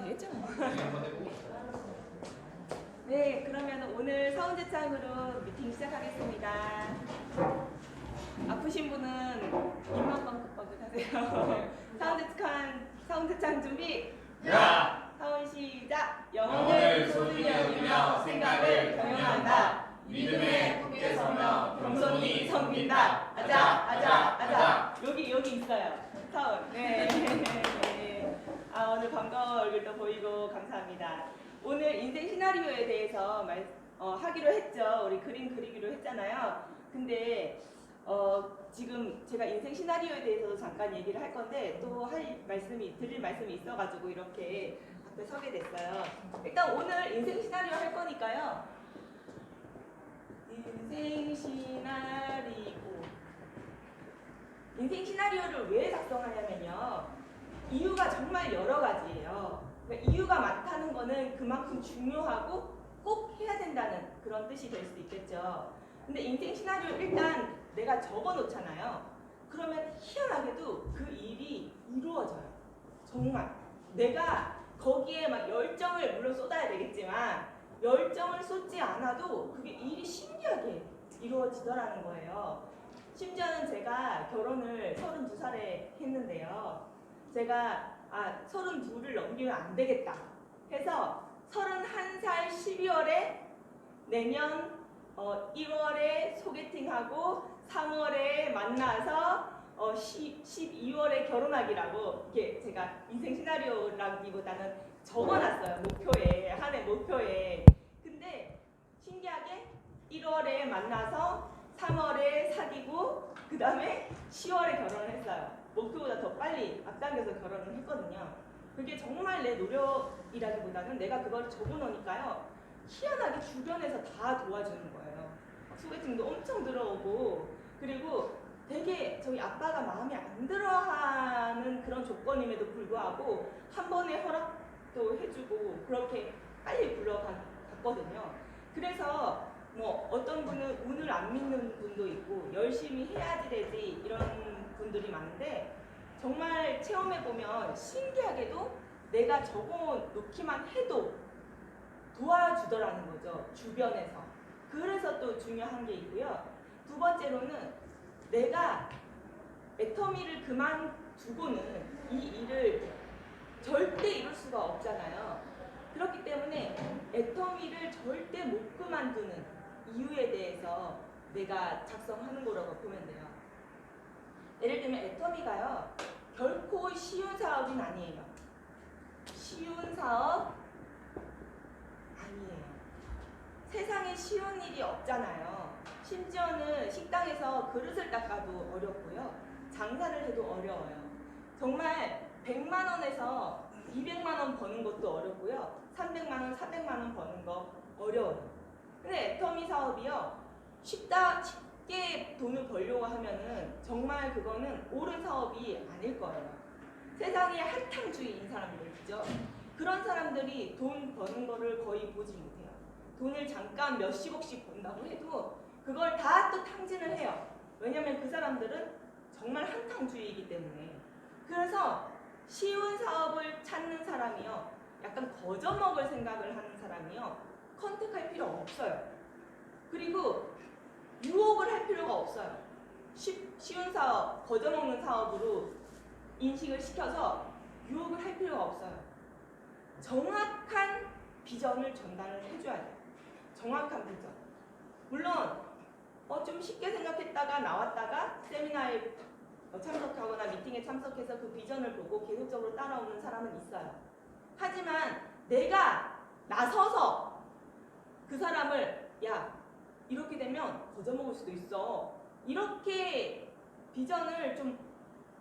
되죠. 네, 그러면 오늘 사운드창으로 미팅 시작하겠습니다. 아프신 분은 입만 뻥긋뻥긋 하세요. 사운드창 준비. 야! 사운 시작. 영혼을 소중히 여기며 생각을 경영한다. 믿음에 굳게 서며 겸손히 섬긴다. 아자. 여기 있어요. 사운. 네. 오늘 반가운 얼굴도 보이고 감사합니다. 오늘 인생 시나리오에 대해서 하기로 했죠. 우리 그림 그리기로 했잖아요. 근데 지금 제가 인생 시나리오에 대해서도 잠깐 얘기를 할 건데 또 드릴 말씀이 있어가지고 이렇게 앞에 서게 됐어요. 일단 오늘 인생 시나리오 할 거니까요. 인생 시나리오를 왜 작성하냐면요. 이유가 정말 여러 가지예요. 그러니까 이유가 많다는 거는 그만큼 중요하고 꼭 해야 된다는 그런 뜻이 될 수 있겠죠. 근데 인생 시나리오 일단 내가 적어 놓잖아요. 그러면 희한하게도 그 일이 이루어져요. 정말. 내가 거기에 막 열정을 물론 쏟아야 되겠지만 열정을 쏟지 않아도 그게 일이 신기하게 이루어지더라는 거예요. 심지어는 제가 결혼을 32살에 했는데요. 제가 32를 넘기면 안 되겠다 해서 31살 12월에 내년 1월에 소개팅하고 3월에 만나서 12월에 결혼하기라고 이렇게 제가 인생 시나리오라기보다는 적어놨어요. 목표에 한 해 목표에. 근데 신기하게 1월에 만나서 3월에 사귀고 그 다음에 10월에 결혼을 했어요. 목표보다 더 빨리 앞당겨서 결혼을 했거든요. 그게 정말 내 노력이라기보다는 내가 그걸 적어놓으니까요. 희한하게 주변에서 다 도와주는 거예요. 소개팅도 엄청 들어오고 그리고 되게 저희 아빠가 마음에 안 들어하는 그런 조건임에도 불구하고 한 번에 허락도 해주고 그렇게 빨리 불러갔거든요. 그래서 뭐 어떤 분은 운을 안 믿는 분도 있고 열심히 해야지 되지 이런 분들이 많은데 정말 체험해보면 신기하게도 내가 적어놓기만 해도 도와주더라는 거죠. 주변에서. 그래서 또 중요한 게 있고요. 두 번째로는 내가 애터미를 그만두고는 이 일을 절대 이룰 수가 없잖아요. 그렇기 때문에 애터미를 절대 못 그만두는 이유에 대해서 내가 작성하는 거라고 보면 돼요. 예를 들면 애터미가요. 결코 쉬운 사업은 아니에요. 쉬운 사업 아니에요. 세상에 쉬운 일이 없잖아요. 심지어는 식당에서 그릇을 닦아도 어렵고요. 장사를 해도 어려워요. 정말 100만 원에서 200만 원 버는 것도 어렵고요. 300만 원, 400만 원 버는 거 어려워요. 근데 애터미 사업이요. 쉽게 돈을 벌려고 하면은 정말 그거는 옳은 사업이 아닐 거예요. 세상에 한탕주의인 사람들이죠. 그런 사람들이 돈 버는 거를 거의 보지 못해요. 돈을 잠깐 몇십억씩 번다고 해도 그걸 다 또 탕진을 해요. 왜냐면 그 사람들은 정말 한탕주의이기 때문에. 그래서 쉬운 사업을 찾는 사람이요. 약간 거저먹을 생각을 하는 사람이요. 컨택할 필요 없어요. 그리고 유혹을 할 필요가 없어요. 쉬운 사업, 거저먹는 사업으로 인식을 시켜서 유혹을 할 필요가 없어요. 정확한 비전을 전달을 해줘야 돼요. 정확한 비전. 물론 좀 쉽게 생각했다가 나왔다가 세미나에 참석하거나 미팅에 참석해서 그 비전을 보고 계속적으로 따라오는 사람은 있어요. 하지만 내가 나서서 그 사람을 이렇게 되면 거저먹을 수도 있어. 이렇게 비전을 좀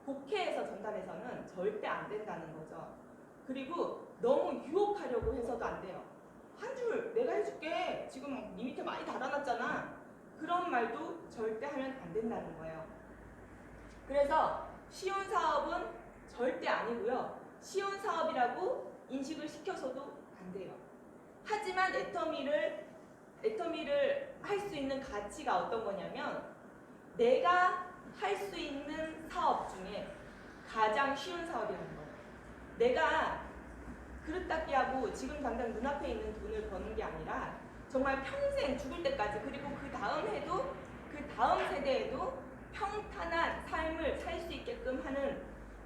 곡해해서 전달해서는 절대 안 된다는 거죠. 그리고 너무 유혹하려고 해서도 안 돼요. 한 줄 내가 해줄게. 지금 네 밑에 많이 달아놨잖아. 그런 말도 절대 하면 안 된다는 거예요. 그래서 쉬운 사업은 절대 아니고요. 쉬운 사업이라고 인식을 시켜서도 안 돼요. 하지만 애터미를 할 수 있는 가치가 어떤 거냐면 내가 할 수 있는 사업 중에 가장 쉬운 사업이라는 거예요. 내가 그릇 닦기 하고 지금 당장 눈앞에 있는 돈을 버는 게 아니라 정말 평생 죽을 때까지, 그리고 그 다음 해도 그 다음 세대에도 평탄한 삶을 살 수 있게끔 하는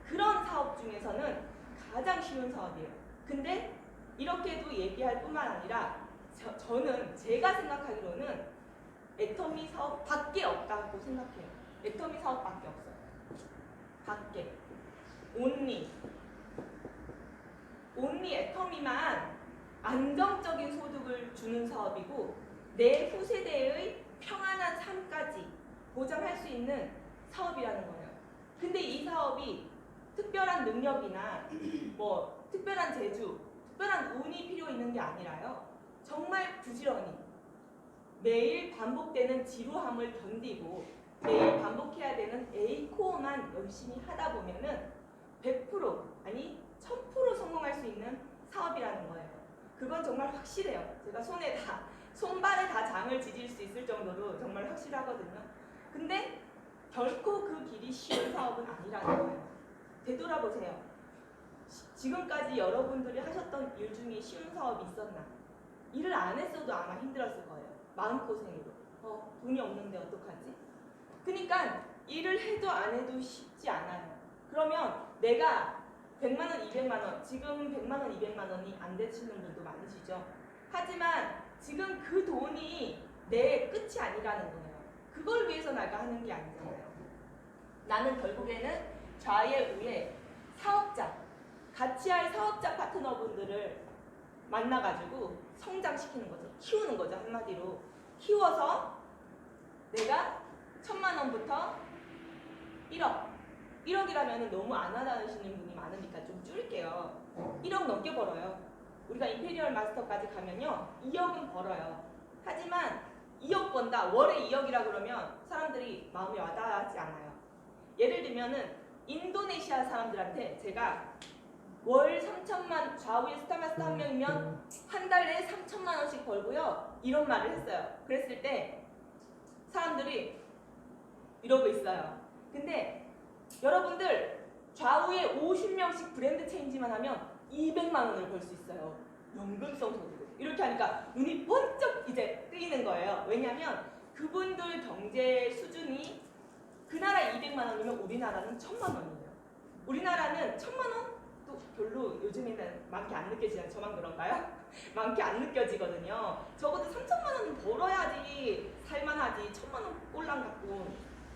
그런 사업 중에서는 가장 쉬운 사업이에요. 근데 이렇게도 얘기할 뿐만 아니라 저는 제가 생각하기로는 애터미 사업밖에 없다고 생각해요. 애터미 사업밖에 없어요. 밖에. 온리 애터미만 안정적인 소득을 주는 사업이고 내 후세대의 평안한 삶까지 보장할 수 있는 사업이라는 거예요. 근데 이 사업이 특별한 능력이나 뭐 특별한 재주, 특별한 운이 필요 있는 게 아니라요. 정말 부지런히 매일 반복되는 지루함을 견디고 매일 반복해야 되는 A코어만 열심히 하다 보면은 100% 아니 1000% 성공할 수 있는 사업이라는 거예요. 그건 정말 확실해요. 제가 손발에 다 장을 지질 수 있을 정도로 정말 확실하거든요. 근데 결코 그 길이 쉬운 사업은 아니라는 거예요. 되돌아보세요. 지금까지 여러분들이 하셨던 일 중에 쉬운 사업이 있었나? 일을 안 했어도 아마 힘들었을 거예요. 마음고생으로. 돈이 없는데 어떡하지? 그러니까 일을 해도 안 해도 쉽지 않아요. 그러면 내가 100만 원, 200만 원, 지금 100만 원, 200만 원이 안 되시는 분도 많으시죠. 하지만 지금 그 돈이 내 끝이 아니라는 거예요. 그걸 위해서 내가 하는 게 아니잖아요. 나는 결국에는 좌에 우에 사업자, 같이 할 사업자 파트너분들을 만나가지고 성장시키는 거죠. 키우는 거죠. 한마디로. 키워서 내가 1000만 원부터 1억. 1억이라면 너무 안 와닿으시는 분이 많으니까 좀 줄일게요. 1억 넘게 벌어요. 우리가 임페리얼 마스터까지 가면요. 2억은 벌어요. 하지만 2억 번다. 월에 2억이라 그러면 사람들이 마음이 와닿지 않아요. 예를 들면은 인도네시아 사람들한테 제가 월 3천만, 좌우에 스타마스터 한 명이면 한 달에 3천만 원씩 벌고요. 이런 말을 했어요. 그랬을 때 사람들이 이러고 있어요. 근데 여러분들 좌우에 50명씩 브랜드 체인지만 하면 200만 원을 벌 수 있어요. 연금성 소득을. 이렇게 하니까 눈이 번쩍 이제 뜨이는 거예요. 왜냐하면 그분들 경제 수준이 그 나라 200만 원이면 우리나라는 1000만 원이에요. 우리나라는 1000만 원도 별로 요즘에는 많게 안 느껴지잖아요. 저만 그런가요? 많게 안 느껴지거든요. 적어도 3천만 원은 벌어야지 살만하지. 1000만 원 꼴랑 갖고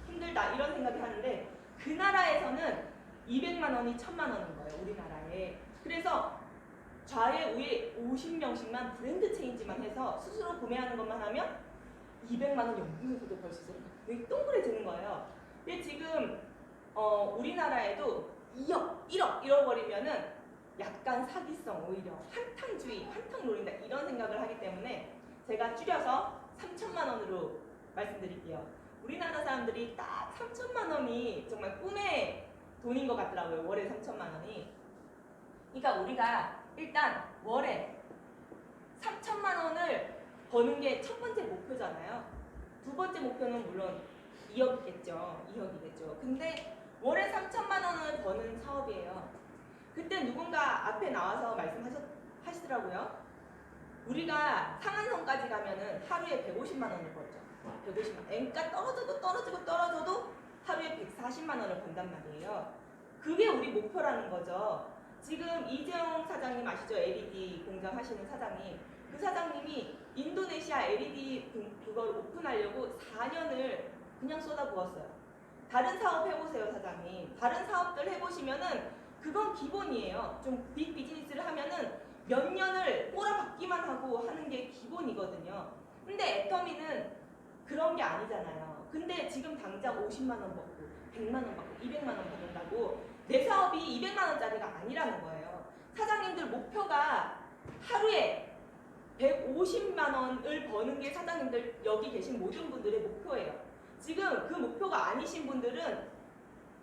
힘들다 이런 생각이 하는데 그 나라에서는 200만 원이 1000만 원인 거예요. 우리나라에. 그래서 좌에 우에 50명씩만 브랜드 체인지만 해서 스스로 구매하는 것만 하면 200만 원 연금소득 벌 수 있어요. 되게 동그래지는 거예요. 근데 지금 우리나라에도 2억, 1억 잃어버리면은 약간 사기성 오히려 한탕주의, 한탕 노린다 이런 생각을 하기 때문에 제가 줄여서 3천만 원으로 말씀드릴게요. 우리나라 사람들이 딱 3천만 원이 정말 꿈의 돈인 것 같더라고요. 월에 3천만 원이. 그러니까 우리가 일단 월에 3천만 원을 버는 게 첫 번째 목표잖아요. 두 번째 목표는 물론 2억이겠죠. 근데 월에 3천만 원을 버는 사업이에요. 그때 누군가 앞에 나와서 말씀하시더라고요. 우리가 상한선까지 가면은 하루에 150만 원을 벌죠. 150만. 그러니까 떨어져도 하루에 140만 원을 번단 말이에요. 그게 우리 목표라는 거죠. 지금 이재용 사장님 아시죠? LED 공장 하시는 사장님. 그 사장님이 인도네시아 LED 그걸 오픈하려고 4년을 그냥 쏟아부었어요. 다른 사업 해보세요, 사장님. 다른 사업들 해보시면은 그건 기본이에요. 좀 빅 비즈니스를 하면은 몇 년을 꼬라박기만 하고 하는 게 기본이거든요. 근데 애터미는 그런 게 아니잖아요. 근데 지금 당장 50만 원 받고 100만 원 받고 200만 원 받는다고 내 사업이 200만 원짜리가 아니라는 거예요. 사장님들 목표가 하루에 150만 원을 버는 게 사장님들 여기 계신 모든 분들의 목표예요. 지금 그 목표가 아니신 분들은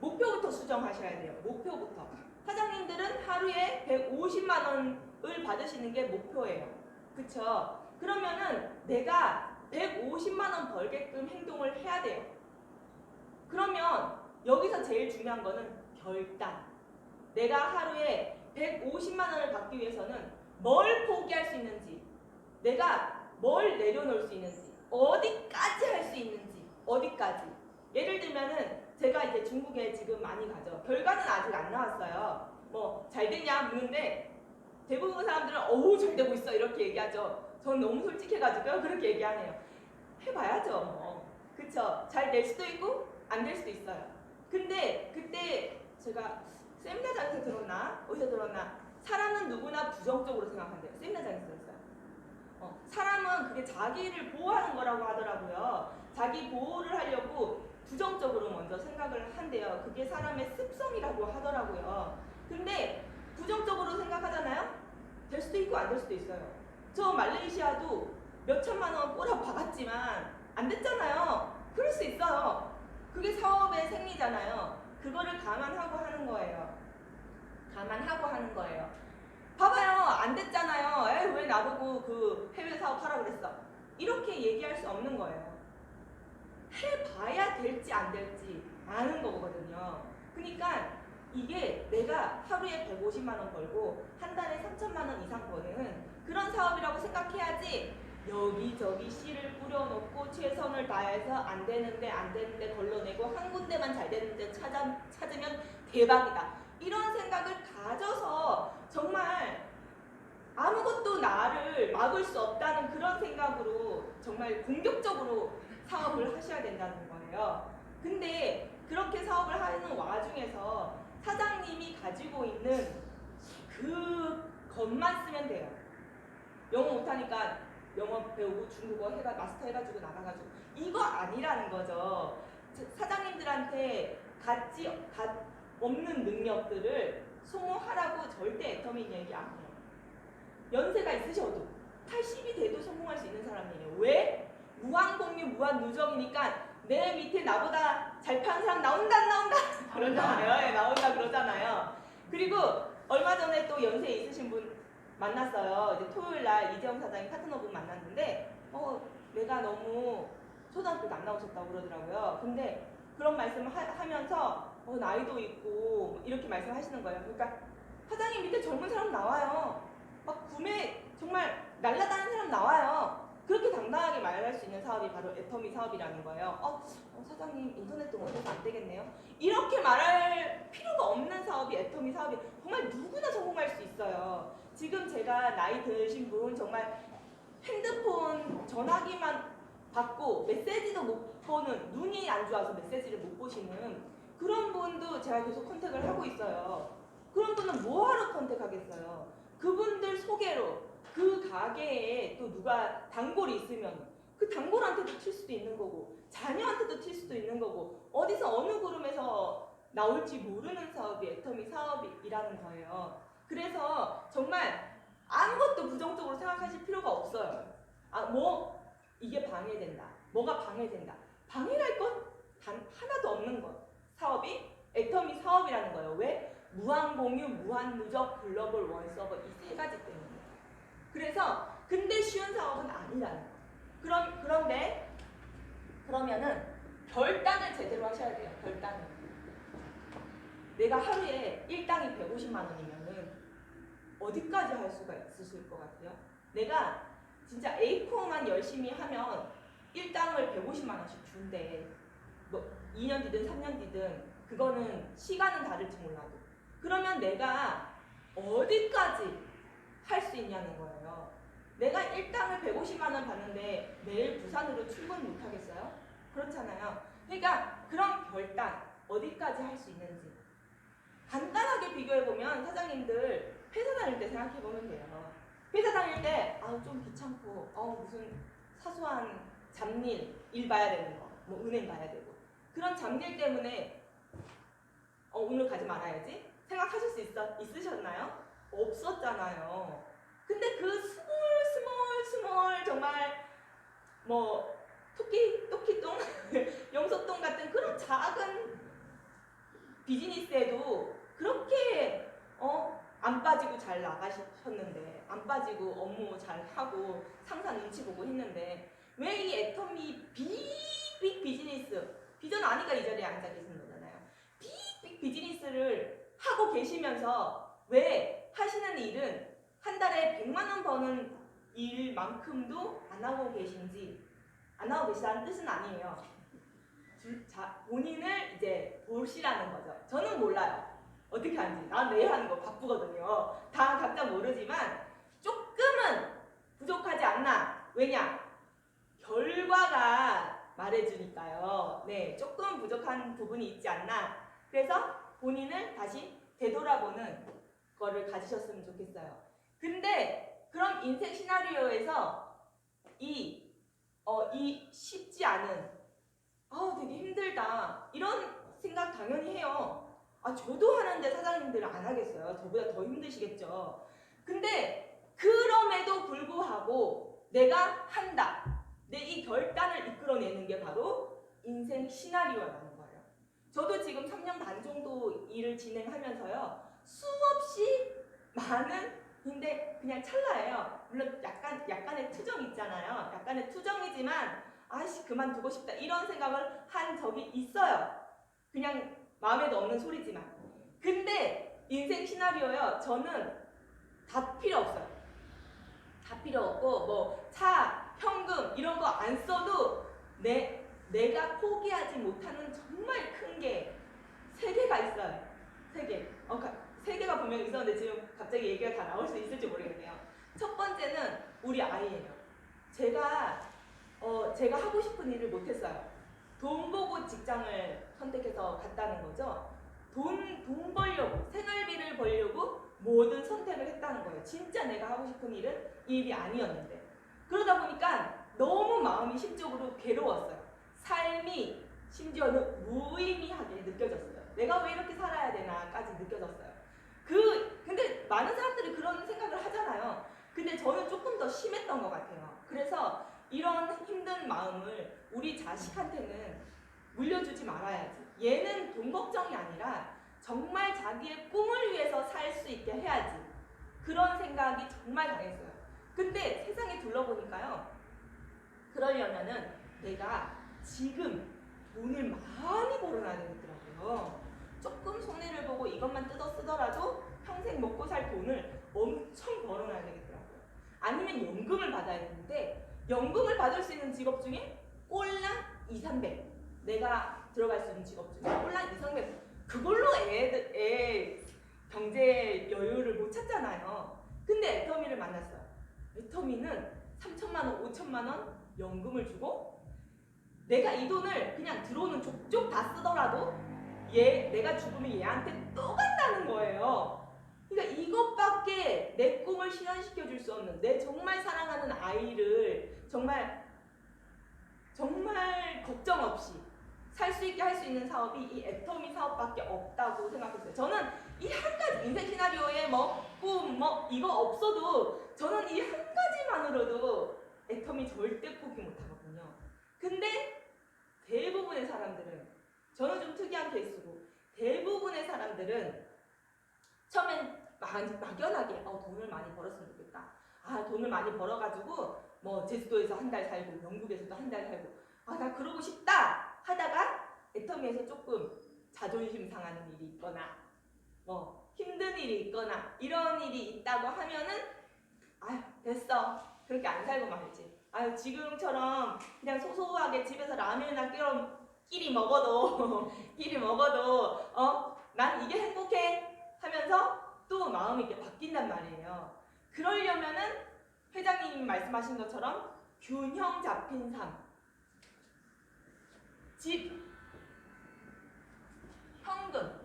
목표부터 수정하셔야 돼요. 목표부터. 사장님들은 하루에 150만 원을 받으시는 게 목표예요. 그쵸? 그러면은 내가 150만 원 벌게끔 행동을 해야 돼요. 그러면 여기서 제일 중요한 거는 결단. 내가 하루에 150만 원을 받기 위해서는 뭘 포기할 수 있는지, 내가 뭘 내려놓을 수 있는지, 어디까지 할 수 있는지, 어디까지. 예를 들면은 제가 이제 중국에 지금 많이 가죠. 결과는 아직 안 나왔어요. 뭐 잘 됐냐 묻는데 대부분 사람들은 어우 잘 되고 있어 이렇게 얘기하죠. 전 너무 솔직해가지고 그렇게 얘기 안 해요. 해봐야죠. 뭐. 그쵸? 잘 될 수도 있고 안 될 수도 있어요. 근데 그때 제가 세미나장에서 들었나? 어디서 들었나? 사람은 누구나 부정적으로 생각한대요. 세미나장에서 들었어요. 사람은 그게 자기를 보호하는 거라고 하더라고요. 자기 보호를 하려고 부정적으로 먼저 생각을 한대요. 그게 사람의 습성이라고 하더라고요. 근데 부정적으로 생각하잖아요? 될 수도 있고 안 될 수도 있어요. 저 말레이시아도 몇 천만 원 꼬라 박았지만 안 됐잖아요. 그럴 수 있어요. 그게 사업의 생리잖아요. 그거를 감안하고 하는 거예요. 감안하고 하는 거예요. 봐봐요. 안 됐잖아요. 에이, 왜 나보고 그 해외 사업 하라고 그랬어. 이렇게 얘기할 수 없는 거예요. 해봐야 될지 안 될지 아는 거거든요. 그러니까 이게 내가 하루에 150만 원 벌고 한 달에 3천만 원 이상 버는 그런 사업이라고 생각해야지 여기저기 씨를 뿌려놓고 최선을 다해서 안 되는데 걸러내고 한 군데만 잘 되는데 찾으면 대박이다. 이런 생각을 가져서 정말 아무것도 나를 막을 수 없다는 그런 생각으로 정말 공격적으로 사업을 하셔야 된다는 거예요. 근데 그렇게 사업을 하는 와중에서 사장님이 가지고 있는 그 것만 쓰면 돼요. 영어 못하니까 영어 배우고 중국어 마스터 해가지고 나가가지고 이거 아니라는 거죠. 사장님들한테 없는 능력들을 소모하라고 절대 애터미 얘기 안 해요. 연세가 있으셔도 80이 돼도 성공할 수 있는 사람이에요. 왜? 무한공유 무한누적이니까 내 밑에 나보다 잘 파는 사람 나온다 안 나온다 그러잖아요. 예, 나온다 그러잖아요. 그리고 얼마 전에 또 연세 있으신 분 만났어요. 이제 토요일 날 이재영 사장님 파트너분 만났는데 내가 너무 초등학교도 안 나오셨다고 그러더라고요. 근데 그런 말씀을 하면서 나이도 있고 이렇게 말씀하시는 거예요. 그러니까 사장님 밑에 젊은 사람 나와요. 막 구매 정말 날라다니는 사람 나와요. 그렇게 당당하게 말할 수 있는 사업이 바로 애터미 사업이라는 거예요. 사장님 인터넷 동원해서 안 되겠네요. 이렇게 말할 필요가 없는 사업이 애터미 사업이 정말 누구나 성공할 수 있어요. 지금 제가 나이 드신 분 정말 핸드폰 전화기만 받고 메시지도 못 보는 눈이 안 좋아서 메시지를 못 보시는 그런 분도 제가 계속 컨택을 하고 있어요. 그런 분은 뭐하러 컨택하겠어요? 그분들 소개로 그 가게에 또 누가 단골이 있으면 그 단골한테도 튈 수도 있는 거고 자녀한테도 튈 수도 있는 거고 어디서 어느 그룹에서 나올지 모르는 사업이 애터미 사업이라는 거예요. 그래서 정말 아무것도 부정적으로 생각하실 필요가 없어요. 이게 방해된다. 뭐가 방해된다. 방해할 것 단 하나도 없는 것. 사업이 애터미 사업이라는 거예요. 왜? 무한공유, 무한누적, 글로벌 원서버 이 세 가지 때문에. 그래서 근데 쉬운 사업은 아니라는 거예요. 그러면은 결단을 제대로 하셔야 돼요. 결단을. 내가 하루에 일당이 150만 원이면은 어디까지 할 수가 있으실 것 같아요? 내가 진짜 A코어만 열심히 하면 일당을 150만 원씩 준대. 뭐 2년 뒤든 3년 뒤든 그거는 시간은 다를지 몰라도 그러면 내가 어디까지 할 수 있냐는 거예요. 내가 일당을 150만 원 받는데 매일 부산으로 출근 못 하겠어요? 그렇잖아요. 그러니까 그런 결단 어디까지 할 수 있는지 간단하게 비교해보면 사장님들 회사 다닐 때 생각해보면 돼요. 회사 다닐 때 좀 귀찮고 무슨 사소한 잡일 일 봐야 되는 거 뭐 은행 가야 되고 그런 잡일 때문에 오늘 가지 말아야지 생각하실 수 있으셨나요? 없었잖아요. 근데 그 스몰 정말 뭐 토끼똥 염소똥 같은 그런 작은 비즈니스에도 그렇게 안 빠지고 잘 나가셨는데 안 빠지고 업무 잘 하고 상사 눈치 보고 했는데 왜 이 애터미 빅 비즈니스 비전 아니까 이 자리에 앉아 계신 거잖아요. 빅 비즈니스를 하고 계시면서 왜 하시는 일은 한 달에 100만 원 버는 일만큼도 안 하고 계신지, 안 하고 계시다는 뜻은 아니에요. 자, 본인을 이제 보시라는 거죠. 저는 몰라요. 어떻게 하는지. 난 매일 하는 거 바쁘거든요. 다 각자 모르지만 조금은 부족하지 않나. 왜냐? 결과가 말해주니까요. 네, 조금 부족한 부분이 있지 않나. 그래서 본인을 다시 되돌아보는 거를 가지셨으면 좋겠어요. 근데 그럼 인생 시나리오에서 이 쉽지 않은 되게 힘들다 이런 생각 당연히 해요. 저도 하는데 사장님들은 안 하겠어요. 저보다 더 힘드시겠죠. 근데 그럼에도 불구하고 내가 한다. 내 이 결단을 이끌어내는 게 바로 인생 시나리오라는 거예요. 저도 지금 3년 반 정도 일을 진행하면서요. 수없이 많은 근데 그냥 찰나예요. 물론 약간의 투정이 있잖아요. 약간의 투정이지만 아이씨 그만두고 싶다 이런 생각을 한 적이 있어요. 그냥 마음에도 없는 소리지만. 근데 인생 시나리오요. 저는 다 필요 없어요. 다 필요 없고 뭐 차, 현금 이런 거 안 써도 내가 포기하지 못하는 정말 큰 게 3개가 있어요. 3개. 3개가 분명히 있었는데 지금 갑자기 얘기가 다 나올 수 있을지 모르겠네요. 첫 번째는 우리 아이예요. 제가 하고 싶은 일을 못했어요. 돈 보고 직장을 선택해서 갔다는 거죠. 돈 벌려고, 생활비를 벌려고 모든 선택을 했다는 거예요. 진짜 내가 하고 싶은 일은 이 일이 아니었는데. 그러다 보니까 너무 마음이 심적으로 괴로웠어요. 삶이 심지어는 무의미하게 느껴졌어요. 내가 왜 이렇게 살아야 되나까지 느껴졌어요. 근데 많은 사람들이 그런 생각을 하잖아요. 근데 저는 조금 더 심했던 것 같아요. 그래서 이런 힘든 마음을 우리 자식한테는 물려주지 말아야지. 얘는 돈 걱정이 아니라 정말 자기의 꿈을 위해서 살 수 있게 해야지. 그런 생각이 정말 강했어요. 근데 세상에 둘러보니까요. 그러려면은 내가 지금 돈을 많이 벌어놔야 되더라고요. 조금 손해를 보고 이것만 뜯어 쓰더라도 평생 먹고 살 돈을 엄청 벌어놔야 되겠더라고요. 아니면 연금을 받아야 되는데 연금을 받을 수 있는 직업 중에 꼴랑 2,300 내가 들어갈 수 있는 직업 중에 꼴랑 2,300 그걸로 애 경제 여유를 못 찾잖아요. 근데 애터미를 만났어요. 애터미는 3천만 원, 5천만 원 연금을 주고 내가 이 돈을 그냥 들어오는 족족 다 쓰더라도 내가 죽으면 얘한테 또 간다는 거예요. 그러니까 이것밖에 내 꿈을 실현시켜 줄 수 없는 내 정말 사랑하는 아이를 정말 걱정 없이 살 수 있게 할 수 있는 사업이 이 애터미 사업밖에 없다고 생각했어요. 저는 이 한 가지 인생 시나리오에 꿈 이거 없어도 저는 이 한 가지만으로도 애터미 절대 포기 못하거든요. 근데 대부분의 사람들은 저는 좀 특이한 케이스고 대부분의 사람들은 처음엔 막연하게 돈을 많이 벌었으면 좋겠다. 돈을 많이 벌어가지고 뭐 제주도에서 한 달 살고 영국에서도 한 달 살고 나 그러고 싶다 하다가 애터미에서 조금 자존심 상하는 일이 있거나 힘든 일이 있거나 이런 일이 있다고 하면은 됐어 그렇게 안 살고 말지. 지금처럼 그냥 소소하게 집에서 라면이나 끼리 먹어도 난 이게 행복해 하면서 또 마음이 이렇게 바뀐단 말이에요. 그러려면은 회장님이 말씀하신 것처럼 균형 잡힌 삶, 집, 현금,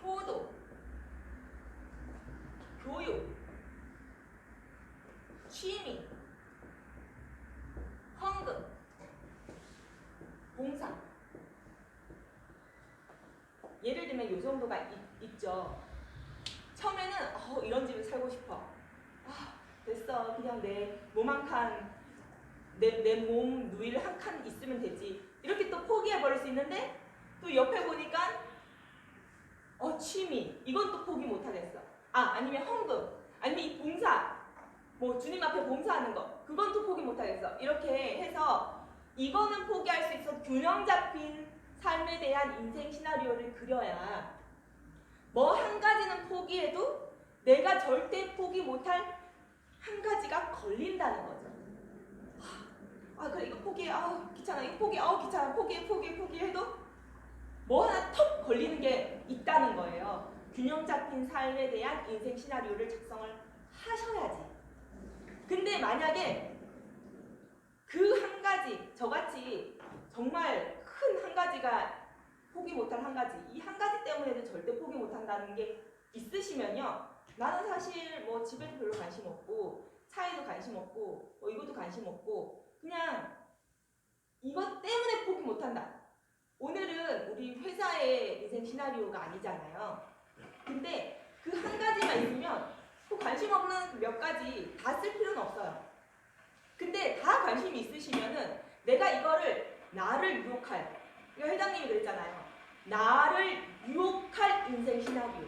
효도, 교육, 취미, 헌금, 봉사. 예를 들면 이 정도가 있죠. 처음에는 이런 집에 살고 싶어. 됐어. 그냥 내 몸 한 칸, 내 몸 누이를 한 칸 있으면 되지. 이렇게 또 포기해버릴 수 있는데 또 옆에 보니까 취미. 이건 또 포기 못하겠어. 아니면 헌금. 아니면 이 봉사. 주님 앞에 봉사하는 거. 그건 또 포기 못하겠어. 이렇게 해서 이거는 포기할 수 있어. 균형 잡힌 삶에 대한 인생 시나리오를 그려야 뭐 한 가지는 포기해도 내가 절대 포기 못할 한 가지가 걸린다는 거죠. 그래 이거 포기해. 귀찮아. 이거 포기해. 귀찮아. 포기해도 뭐 하나 턱 걸리는 게 있다는 거예요. 균형 잡힌 삶에 대한 인생 시나리오를 작성을 하셔야지. 근데 만약에 그 한 가지, 저같이 정말 큰 한 가지가 포기 못할 한 가지, 이 한 가지 때문에도 절대 포기 못한다는 게 있으시면요. 나는 사실 뭐 집에도 별로 관심 없고 차에도 관심 없고 뭐 이것도 관심 없고 그냥 이것 때문에 포기 못한다. 오늘은 우리 회사의 인생 시나리오가 아니잖아요. 근데 그 한 가지만 있으면 그 관심 없는 몇 가지 다 쓸 필요는 없어요. 근데 다 관심이 있으시면은 내가 이거를 나를 유혹할, 이거 회장님이 그랬잖아요. 나를 유혹할 인생 시나리오,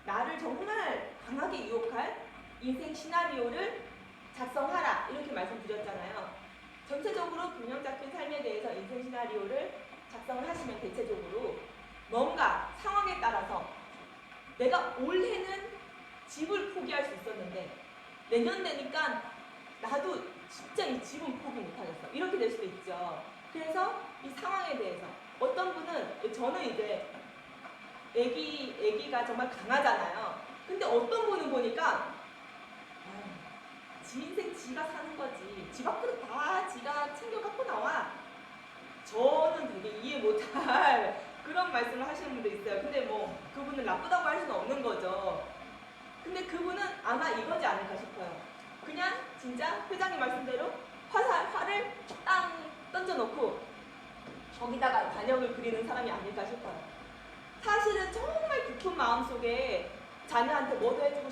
나를 정말 강하게 유혹할 인생 시나리오를 작성하라 이렇게 말씀드렸잖아요. 전체적으로 균형 잡힌 삶에 대해서 인생 시나리오를 작성을 하시면 대체적으로 뭔가 상황에 따라서 내가 올해는 집을 포기할 수 있었는데 내년 되니까 나도 진짜 이 집은 포기 못하겠어 이렇게 될 수도 있죠. 그래서 이 상황에 대해서 어떤 분은 저는 이제 애기가 정말 강하잖아요. 근데 어떤 분은 보니까 지 인생 지가 사는 거지. 집 앞으로 다 지가 챙겨 갖고 나와. 저는 되게 이해 못할 그런 말씀을 하시는 분도 있어요. 근데 뭐 그분을 나쁘다고 할 수는 없는 거죠. 근데 그분은 아마 이거지 않을까 싶어요. 그냥 진짜 회장님 말씀대로 화를 땅 던져놓고 거기다가 관역을 그리는 사람이 아닐까 싶어요. 사실은 정말 깊은 마음속에 자녀한테 뭐도 해주고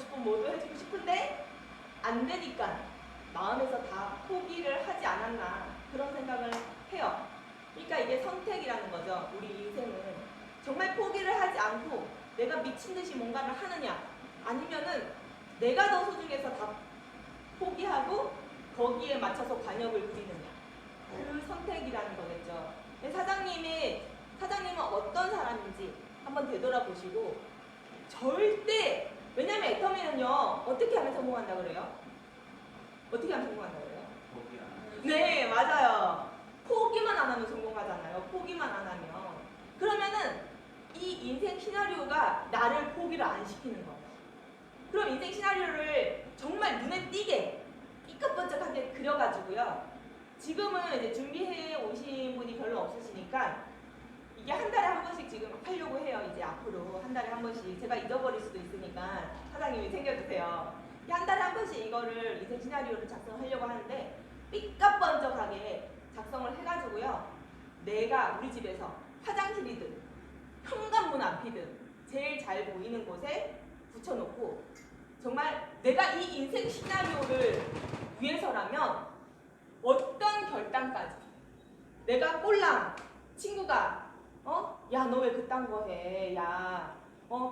싶은데 안 되니까 마음에서 다 포기를 하지 않았나 그런 생각을 해요. 그러니까 이게 선택이라는 거죠. 우리 인생은 정말 포기를 하지 않고 내가 미친 듯이 뭔가를 하느냐 아니면은 내가 더 소중해서 다 포기하고 거기에 맞춰서 관역을 그리느냐 그 선택이라는 거겠죠. 사장님은 어떤 사람인지 한번 되돌아보시고 절대 왜냐면 애터미는요 어떻게 하면 성공한다 그래요? 어떻게 하면 성공한다 그래요? 네 맞아요. 포기만 안 하면 성공하잖아요. 포기만 안 하면 그러면은 이 인생 시나리오가 나를 포기를 안 시키는 거예요. 그럼 인생 시나리오를 정말 눈에 띄게 삐까뻔쩍하게 그려가지고요. 지금은 이제 준비해 오신 분이 별로 없으시니까 이게 한 달에 한 번씩 지금 하려고 해요. 이제 앞으로 한 달에 한 번씩 제가 잊어버릴 수도 있으니까 사장님이 챙겨주세요. 한 달에 한 번씩 이거를 인생 시나리오를 작성하려고 하는데 삐까뻔쩍하게 작성을 해가지고요. 내가 우리 집에서 화장실이든 현관문 앞이든 제일 잘 보이는 곳에 붙여놓고 정말 내가 이 인생 시나리오를 위해서라면 어떤 결단까지 내가 꼴랑 친구가 야 너 왜 그딴 거 해? 야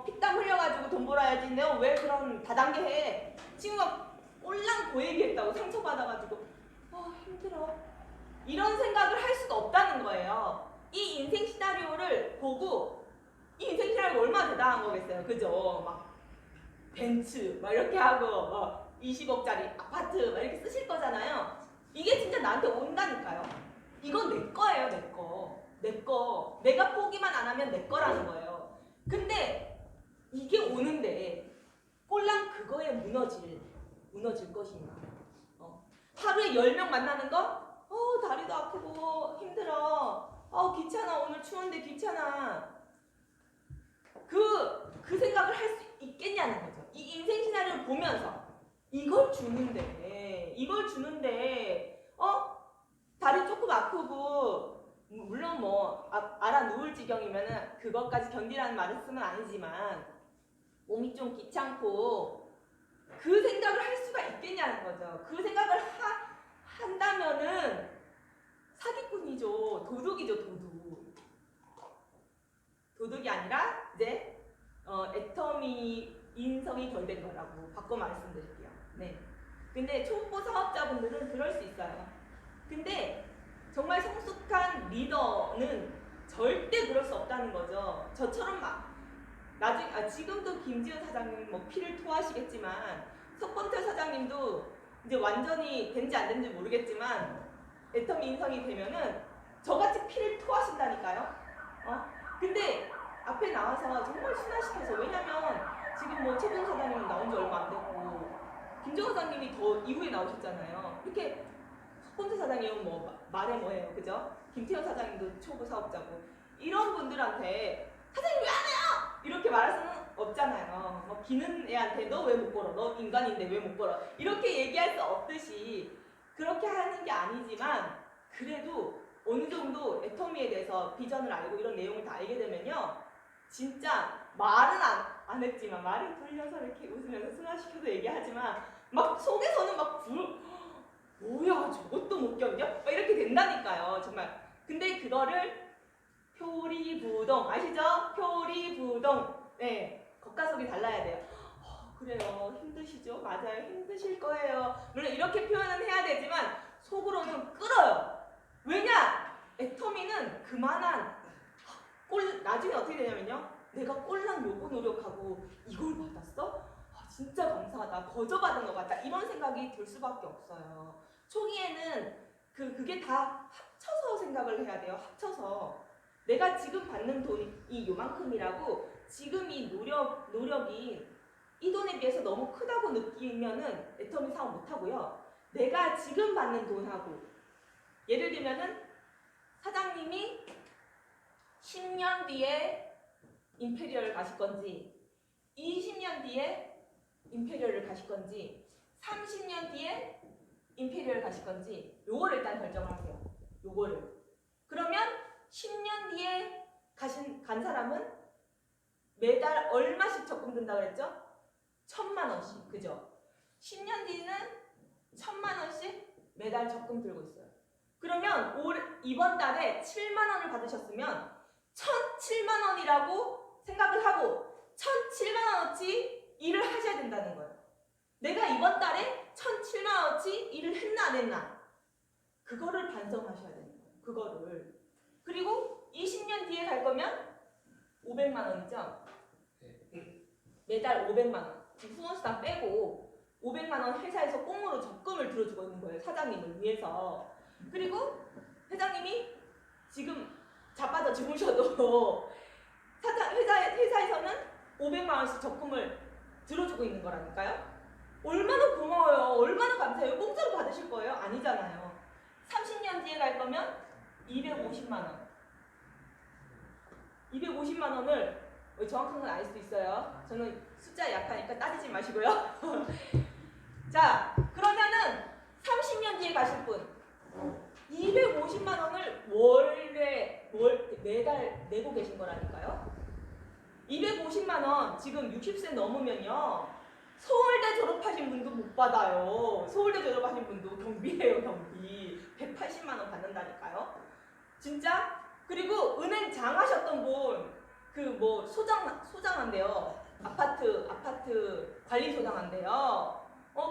피땀 흘려가지고 돈 벌어야지 내가 왜 그런 다단계 해? 친구가 꼴랑 그 얘기했다고 상처받아가지고 힘들어 이런 생각을 할 수가 없다는 거예요. 이 인생 시나리오를 보고 이 인생 시나리오가 얼마나 대단한 거겠어요. 그죠? 막 벤츠 막 이렇게 하고 20억짜리 아파트 막 이렇게 쓰실 거잖아요. 이게 진짜 나한테 온다니까요. 이건 내 거예요. 내 거. 내가 포기만 안 하면 내 거라는 거예요. 근데 이게 오는데 꼴랑 그거에 무너질 것인가. 하루에 10명 만나는 거? 다리도 아프고 힘들어. 귀찮아. 오늘 추운데 귀찮아. 그 생각을 할 수 있겠냐는 거죠. 이 인생 시나리오를 보면서 이걸 주는데 다리 조금 아프고 물론 뭐 알아 누울 지경이면은 그것까지 견디라는 말을 쓰면 아니지만 몸이 좀 귀찮고 그 생각을 할 수가 있겠냐는 거죠. 그 생각을 한다면은 사기꾼이죠. 도둑이죠. 도둑이 아니라 이제 애터미 인성이 덜 된 거라고 바꿔 말씀드릴게요. 네. 근데 초보 사업자분들은 그럴 수 있어요. 근데 정말 성숙한 리더는 절대 그럴 수 없다는 거죠. 저처럼 막 지금도 김지은 사장님 뭐 피를 토하시겠지만 석범철 사장님도 이제 완전히 된지 안 된지 모르겠지만 애터미 인성이 되면은 저같이 피를 토하신다니까요. 근데 앞에 나와서 정말 순화시켜서, 왜냐면 지금 뭐 최준 사장님 나온 지 얼마 안 됐고 김정은 사장님이 더 이후에 나오셨잖아요. 이렇게 석범철 사장님은 뭐 말해 뭐해요, 그죠? 김태현 사장님도 초보 사업자고, 이런 분들한테 사장님 왜 안 해요? 이렇게 말할 수는 없잖아요. 뭐 기는 애한테 너 왜 못 벌어? 너 인간인데 왜 못 벌어? 이렇게 얘기할 수 없듯이 그렇게 하는 게 아니지만, 그래도 어느 정도 애터미에 대해서 비전을 알고 이런 내용을 다 알게 되면요, 진짜 말은 안 했지만 말을 돌려서 이렇게 웃으면서 순화시켜서 얘기하지만 막 속에서는 막 뭐야 저것도 못 견뎌? 막 이렇게 된다니까요, 정말. 근데 그거를 표리부동 아시죠? 표리부동. 네, 겉가속이 달라야 돼요. 그래요, 힘드시죠? 맞아요, 힘드실 거예요. 물론 이렇게 표현은 해야 되지만 속으로는 끓어요. 왜냐? 애터미는 그만한 나중에 어떻게 되냐면요, 내가 꼴랑 요거 노력하고 이걸 받았어? 진짜 감사하다, 거저받은 것 같다, 이런 생각이 들 수밖에 없어요. 초기에는 그게 다 합쳐서 생각을 해야 돼요. 합쳐서 내가 지금 받는 돈이 요만큼이라고, 지금 이 노력이 이 돈에 비해서 너무 크다고 느끼면은 애터미 사업 못하고요. 내가 지금 받는 돈하고, 예를 들면은 사장님이 10년 뒤에 임페리얼을 가실 건지, 20년 뒤에 임페리얼을 가실 건지, 30년 뒤에 임페리얼 가실 건지, 요거를 일단 결정을 하세요. 요거를. 그러면 10년 뒤에 간 사람은 매달 얼마씩 적금 든다 그랬죠? 1,000만 원씩, 그죠? 10년 뒤는 1,000만 원씩 매달 적금 들고 있어요. 그러면 이번 달에 7만 원을 받으셨으면 1,007만 원이라고 생각을 하고 1,007만 원어치 일을 하셔야 된다는 거예요. 내가 이번 달에 1,007만 원어치 일을 했나 안 했나, 그거를 반성하셔야 되는 거예요. 그거를. 그리고 20년 뒤에 갈 거면 500만 원이죠. 매달 500만 원. 지금 후원수당 빼고 500만 원 회사에서 꽁으로 적금을 들어주고 있는 거예요, 사장님을 위해서. 그리고 회장님이 지금 자빠져 주무셔도 회사에서는 500만 원씩 적금을 들어주고 있는 거라니까요. 얼마나 고마워요. 얼마나 감사해요. 공짜로 받으실 거예요? 아니잖아요. 30년 뒤에 갈 거면 250만 원. 250만 원을 정확한 건 알 수 있어요. 저는 숫자에 약하니까 따지지 마시고요. 자, 그러면은 30년 뒤에 가실 분 250만 원을 매달 내고 계신 거라니까요. 250만 원 지금 60세 넘으면요, 서울대 졸업하신 분도 못 받아요. 서울대 졸업하신 분도 경비예요, 경비. 180만 원 받는다니까요. 진짜? 그리고 은행 장하셨던 분, 소장한대요. 아파트 관리 소장한대요.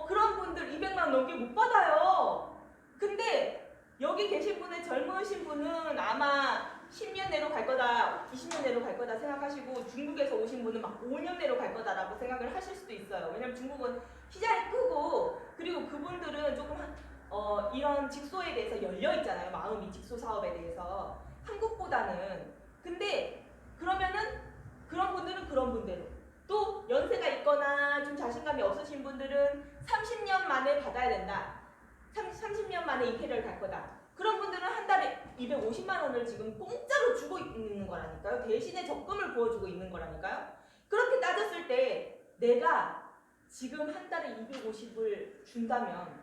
그런 분들 200만 원 넘게 못 받아요. 근데 여기 계신 분의 젊으신 분은 아마 10년 내로 갈 거다, 20년 내로 갈 거다 생각하시고, 중국에서 오신 분은 막 5년 내로 갈 거다라고 생각을 하실 수도 있어요. 왜냐면 중국은 시장이 크고, 그리고 그분들은 조금 이런 직소에 대해서 열려 있잖아요. 마음이, 직소 사업에 대해서 한국보다는. 근데 그러면은 그런 분들은 그런 분대로, 또 연세가 있거나 좀 자신감이 없으신 분들은 30년 만에 받아야 된다, 30년 만에 임페리얼 갈 거다, 그런 분들은 한 달에 250만 원을 지금 공짜로 주고 있는 거라니까요. 대신에 적금을 부어주고 있는 거라니까요. 그렇게 따졌을 때 내가 지금 한 달에 250을 준다면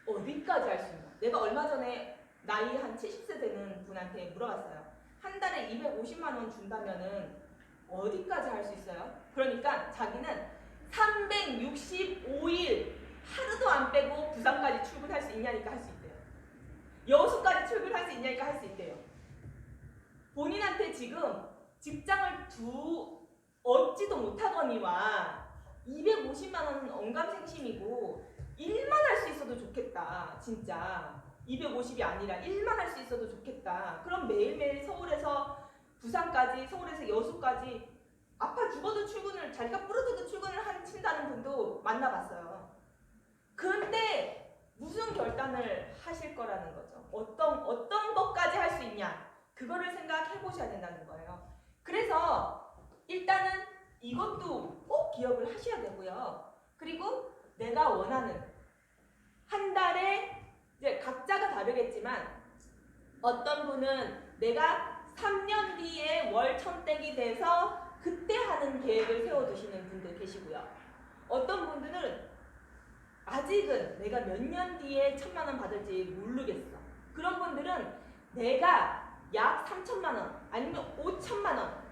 어디까지 할 수 있나? 내가 얼마 전에 나이 한 70세 되는 분한테 물어봤어요. 한 달에 250만 원 준다면은 어디까지 할 수 있어요? 그러니까 자기는 365일 하루도 안 빼고 부산까지 출근할 수 있냐니까 할 수 있대요. 여수까지 출근할 수 있냐니까 할 수 있대요. 본인한테 지금 직장을 얻지도 못하거니와 250만 원은 언감생심이고, 일만 할 수 있어도 좋겠다. 진짜 250이 아니라 일만 할 수 있어도 좋겠다. 그럼 매일매일 서울에서 부산까지, 서울에서 여수까지 아파 죽어도 출근을, 자기가 부러져도 출근을 하신다는 분도 만나봤어요. 근데 무슨 결단을 하실 거라는 거죠. 어떤 것까지 할 수 있냐, 그거를 생각해 보셔야 된다는 거예요. 그래서 일단은 이것도 꼭 기억을 하셔야 되고요. 그리고 내가 원하는 한 달에 이제 각자가 다르겠지만 어떤 분은 내가 3년 뒤에 월 1000댁이 돼서 그때 하는 계획을 세워두시는 분도 계시고요. 어떤 분들은 아직은 내가 몇 년 뒤에 1000만 원 받을지 모르겠어. 그런 분들은 내가 약 3000만 원 아니면 5000만 원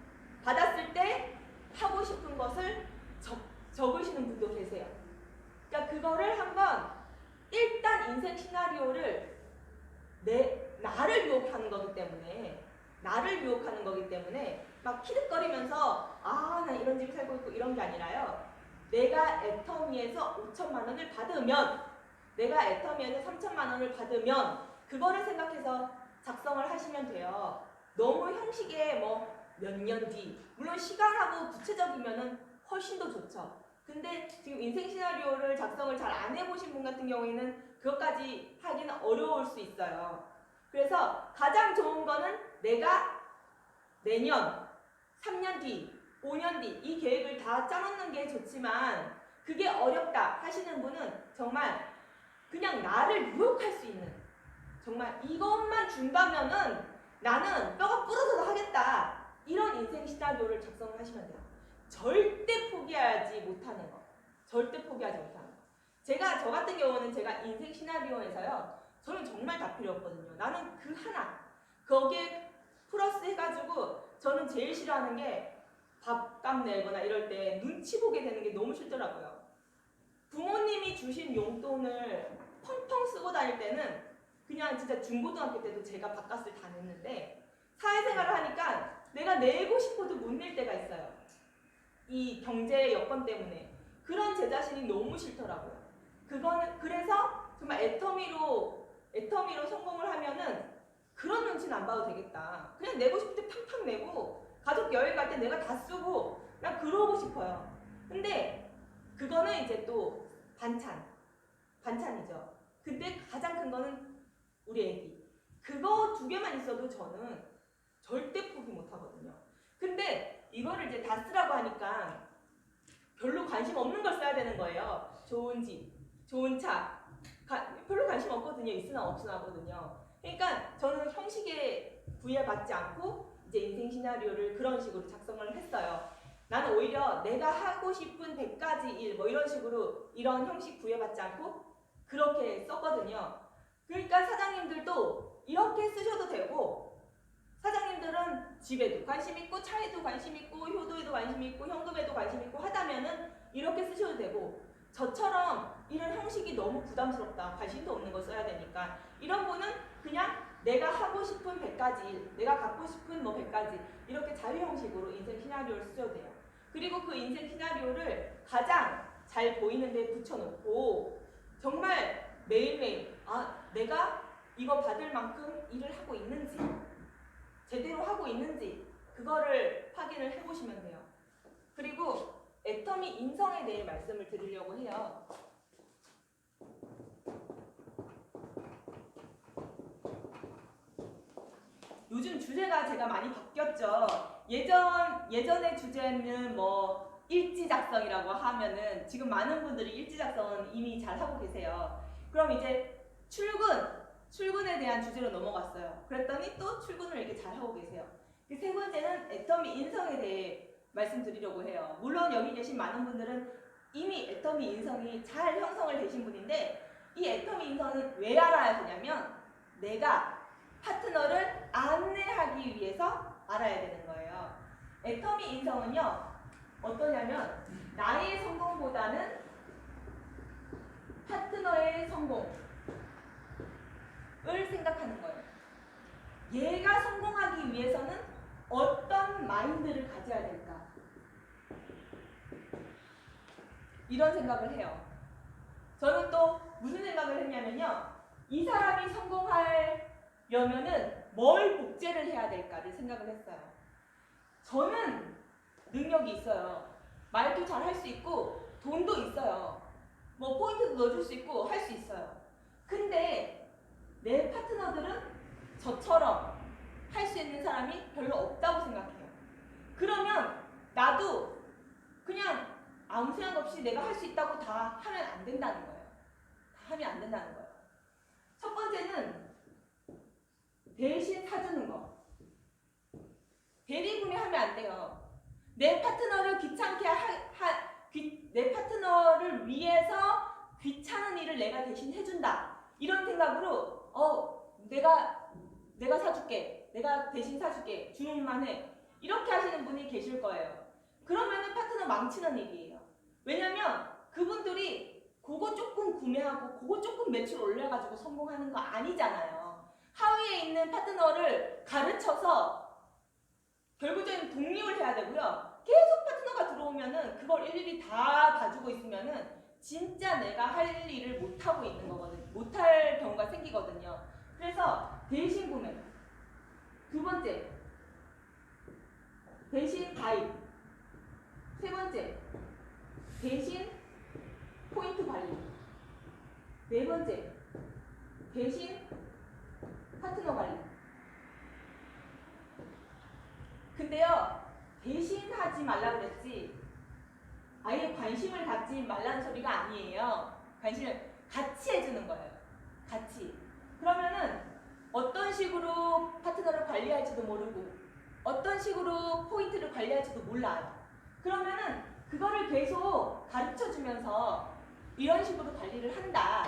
받았을 때 하고 싶은 것을 적으시는 분도 계세요. 그러니까 그거를 한번 일단 인생 시나리오를 나를 유혹하는 거기 때문에 막 키득거리면서 나 이런 집에 살고 있고 이런 게 아니라요. 내가 애터미에서 5천만 원을 받으면, 내가 애터미에서 3천만 원을 받으면 그거를 생각해서 작성을 하시면 돼요. 너무 형식에 뭐 몇 년 뒤, 물론 시간하고 구체적이면은 훨씬 더 좋죠. 근데 지금 인생 시나리오를 작성을 잘 안 해보신 분 같은 경우에는 그것까지 하기는 어려울 수 있어요. 그래서 가장 좋은 거는 내가 내년, 3년 뒤, 5년 뒤 이 계획을 다 짜놓는 게 좋지만 그게 어렵다 하시는 분은 정말 그냥 나를 유혹할 수 있는, 정말 이것만 준다면은 나는 뼈가 부러져도 하겠다, 이런 인생 시나리오를 작성을 하시면 돼요. 절대 포기하지 못하는 거. 저 같은 경우는 제가 인생 시나리오에서요, 저는 정말 다 필요 없거든요. 나는 그 하나, 거기에 플러스 해가지고 저는 제일 싫어하는 게 밥값 내거나 이럴 때 눈치 보게 되는 게 너무 싫더라고요. 부모님이 주신 용돈을 펑펑 쓰고 다닐 때는 그냥 진짜 중고등학교 때도 제가 밥값을 다 냈는데 사회생활을 하니까 내가 내고 싶어도 못 낼 때가 있어요. 이 경제 여건 때문에. 그런 제 자신이 너무 싫더라고요. 그래서 정말 애터미로 성공을 하면은 그런 눈치는 안 봐도 되겠다. 그냥 내고 싶을 때 팡팡 내고 가족 여행 갈 때 내가 다 쓰고 그냥 그러고 싶어요. 근데 그거는 이제 또 반찬이죠. 근데 가장 큰 거는 우리 애기. 그거 2개만 있어도 저는 절대 포기 못 하거든요. 근데 이거를 이제 다 쓰라고 하니까 별로 관심 없는 걸 써야 되는 거예요. 좋은 집, 좋은 차. 별로 관심 없거든요. 있으나 없으나 하거든요. 그러니까 저는 형식에 구애받지 않고 이제 인생 시나리오를 그런 식으로 작성을 했어요. 나는 오히려 내가 하고 싶은 100가지 일 뭐 이런 식으로 이런 형식 구애받지 않고 그렇게 썼거든요. 그러니까 사장님들도 이렇게 쓰셔도 되고, 사장님들은 집에도 관심 있고 차에도 관심 있고 효도에도 관심 있고 현금에도 관심 있고 하다면은 이렇게 쓰셔도 되고, 저처럼 이런 형식이 너무 부담스럽다, 관심도 없는 거 써야 되니까, 이런 분은 그냥 내가 하고 싶은 100가지 일, 내가 갖고 싶은 뭐 100가지 이렇게 자유 형식으로 인생 시나리오를 쓰셔도 돼요. 그리고 그 인생 시나리오를 가장 잘 보이는 데 붙여놓고 정말 매일매일 내가 이거 받을 만큼 일을 하고 있는지, 제대로 하고 있는지 그거를 확인을 해보시면 돼요. 그리고 애터미 인성에 대해 말씀을 드리려고 해요. 요즘 주제가 제가 많이 바뀌었죠. 예전의 주제는 뭐 일지작성이라고 하면은 지금 많은 분들이 일지작성은 이미 잘 하고 계세요. 그럼 이제 출근에 대한 주제로 넘어갔어요. 그랬더니 또 출근을 이렇게 잘 하고 계세요. 세 번째는 애터미 인성에 대해 말씀드리려고 해요. 물론 여기 계신 많은 분들은 이미 애터미 인성이 잘 형성을 되신 분인데, 이 애터미 인성은 왜 알아야 되냐면 내가 파트너를 안내하기 위해서 알아야 되는 거예요. 애터미 인성은요, 어떠냐면 나의 성공보다는 파트너의 성공을 생각하는 거예요. 얘가 성공하기 위해서는 어떤 마인드를 가져야 될까? 이런 생각을 해요. 저는 또 무슨 생각을 했냐면요, 이 사람이 성공하려면은 뭘 복제를 해야 될까를 생각을 했어요. 저는 능력이 있어요. 말도 잘 할 수 있고 돈도 있어요. 뭐 포인트도 넣어줄 수 있고 할 수 있어요. 근데 내 파트너들은 저처럼 할 수 있는 사람이 별로 없다고 생각해요. 그러면 나도 그냥 아무 생각 없이 내가 할 수 있다고 다 하면 안 된다는 거예요. 다 하면 안 된다는 거예요. 첫 번째는 대신 사주는 거. 대리구매하면 안 돼요. 내 파트너를 귀찮게 내 파트너를 위해서 귀찮은 일을 내가 대신 해준다. 이런 생각으로 내가 사줄게. 내가 대신 사줄게. 주문만 해. 이렇게 하시는 분이 계실 거예요. 그러면은 파트너 망치는 일이에요. 왜냐면 그분들이 그거 조금 구매하고 그거 조금 매출 올려가지고 성공하는 거 아니잖아요. 하위에 있는 파트너를 가르쳐서 결국적인 독립을 해야 되고요. 계속 파트너가 들어오면은 그걸 일일이 다 봐주고 있으면은 진짜 내가 할 일을 못하고 있는 거거든요. 못할 경우가 생기거든요. 그래서 대신 구매. 두 번째, 대신 가입. 세 번째, 대신 포인트 관리. 네 번째, 대신 파트너 관리. 근데요, 대신 하지 말라 그랬지 아예 관심을 갖지 말라는 소리가 아니에요. 관심을 같이 해주는 거예요. 같이. 그러면은 어떤 식으로 파트너를 관리할지도 모르고 어떤 식으로 포인트를 관리할지도 몰라요. 그러면은 그거를 계속 가르쳐주면서 이런 식으로 관리를 한다.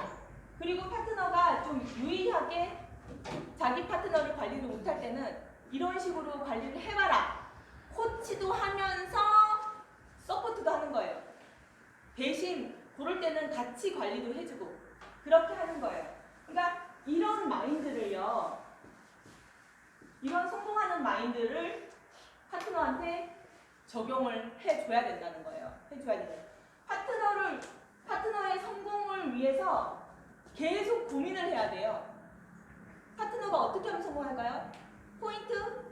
그리고 파트너가 좀 유의하게 자기 파트너를 관리를 못할 때는 이런 식으로 관리를 해봐라. 코치도 하면서 서포트도 하는 거예요. 대신 그럴 때는 같이 관리도 해주고 그렇게 하는 거예요. 그러니까 이런 마인드를요. 이런 성공하는 마인드를 파트너한테 적용을 해줘야 된다는 거예요. 해줘야 돼요. 파트너의 성공을 위해서 계속 고민을 해야 돼요. 파트너가 어떻게 하면 성공할까요? 포인트?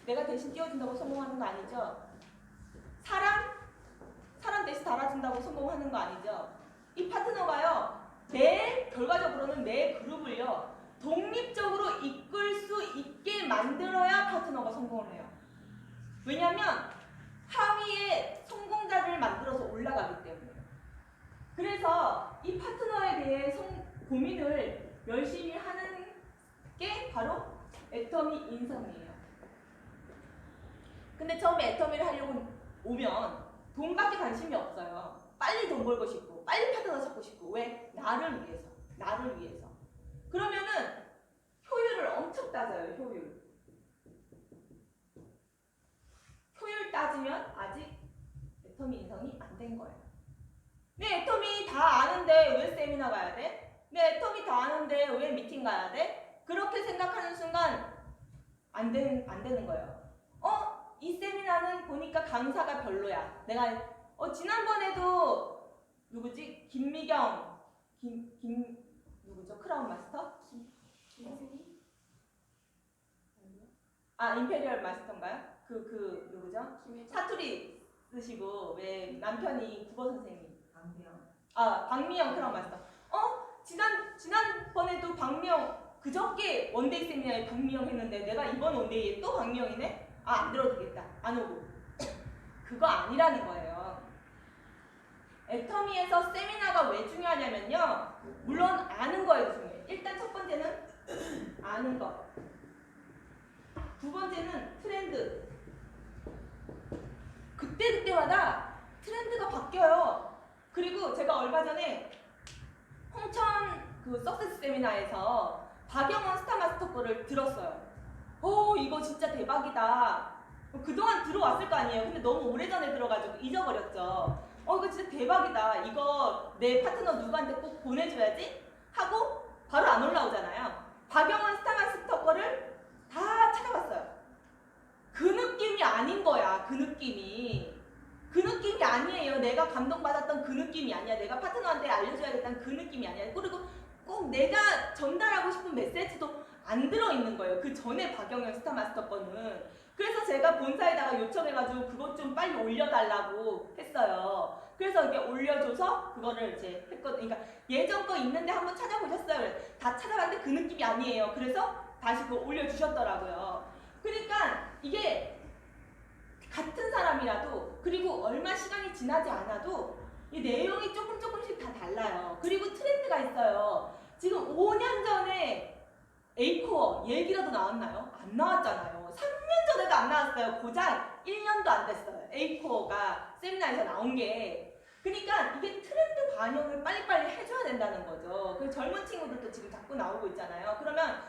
내가 대신 띄워준다고 성공하는 거 아니죠? 사람 대신 달아준다고 성공하는 거 아니죠? 이 파트너가요, 결과적으로는 내 그룹을요, 독립적으로 이끌 수 있게 만들어야 파트너가 성공을 해요. 왜냐면, 하위에 성공자를 만들어서 올라가기 때문에. 그래서 이 파트너에 대해 고민을 열심히 하는 게 바로 애터미 인성이에요. 근데 처음에 애터미를 하려고 오면 돈밖에 관심이 없어요. 빨리 돈 벌고 싶고 빨리 파트너 찾고 싶고 왜? 나를 위해서. 그러면은 효율을 엄청 따져요. 효율 따지면 아직 애터미 인성이 안 된 거예요. 내 애터미 다 아는데 왜 세미나 가야 돼? 내 애터미 다 아는데 왜 미팅 가야 돼? 그렇게 생각하는 순간 안 되는 거예요. 이 세미나는 보니까 강사가 별로야. 내가 지난번에도 누구지? 김미경 누구죠? 크라운 마스터? 김승희? 임페리얼 마스터인가요? 그 누구죠? 사투리 쓰시고 왜 남편이 국어 선생님. 박미영 크라운 마스터. 지난번에도 박미영 그저께 원데이 세미나에 박미영 했는데 내가 이번 원데이에 또 박미영이네? 안 들어도 되겠다. 안 오고. 그거 아니라는 거예요. 애터미에서 세미나가 왜 중요하냐면요. 물론 아는 거에도 중요해요. 일단 첫 번째는 아는 거. 두 번째는 트렌드. 그때마다 트렌드가 바뀌어요. 그리고 제가 얼마 전에 홍천 석세스 세미나에서 박영원 스타마스터 거를 들었어요. 이거 진짜 대박이다. 그동안 들어왔을 거 아니에요. 근데 너무 오래전에 들어가지고 잊어버렸죠. 이거 진짜 대박이다. 이거 내 파트너 누구한테 꼭 보내줘야지 하고 바로 안 올라오잖아요. 박영원 스타마스터 거를 다 찾아봤어요. 그 느낌이 아닌 거야. 그 느낌이 아니에요. 내가 감동받았던 그 느낌이 아니야. 내가 파트너한테 알려줘야겠다는 그 느낌이 아니야. 그리고 꼭 내가 전달하고 싶은 메시지도 안 들어있는 거예요. 그 전에 박영현 스타마스터 거는. 그래서 제가 본사에다가 요청해가지고 그것 좀 빨리 올려달라고 했어요. 그래서 이게 올려줘서 그거를 이제 했거든요. 그러니까 예전 거 있는데 한번 찾아보셨어요? 다 찾아봤는데 그 느낌이 아니에요. 그래서 다시 그거 올려주셨더라고요. 그러니까 이게 같은 사람이라도 그리고 얼마 시간이 지나지 않아도 이 내용이 조금씩 다 달라요. 그리고 트렌드가 있어요. 지금 5년 전에 A코어 얘기라도 나왔나요? 안 나왔잖아요. 3년 전에도 안 나왔어요. 고작 1년도 안 됐어요. A코어가 세미나에서 나온 게. 그러니까 이게 트렌드 반영을 빨리빨리 해줘야 된다는 거죠. 그 젊은 친구들도 지금 자꾸 나오고 있잖아요. 그러면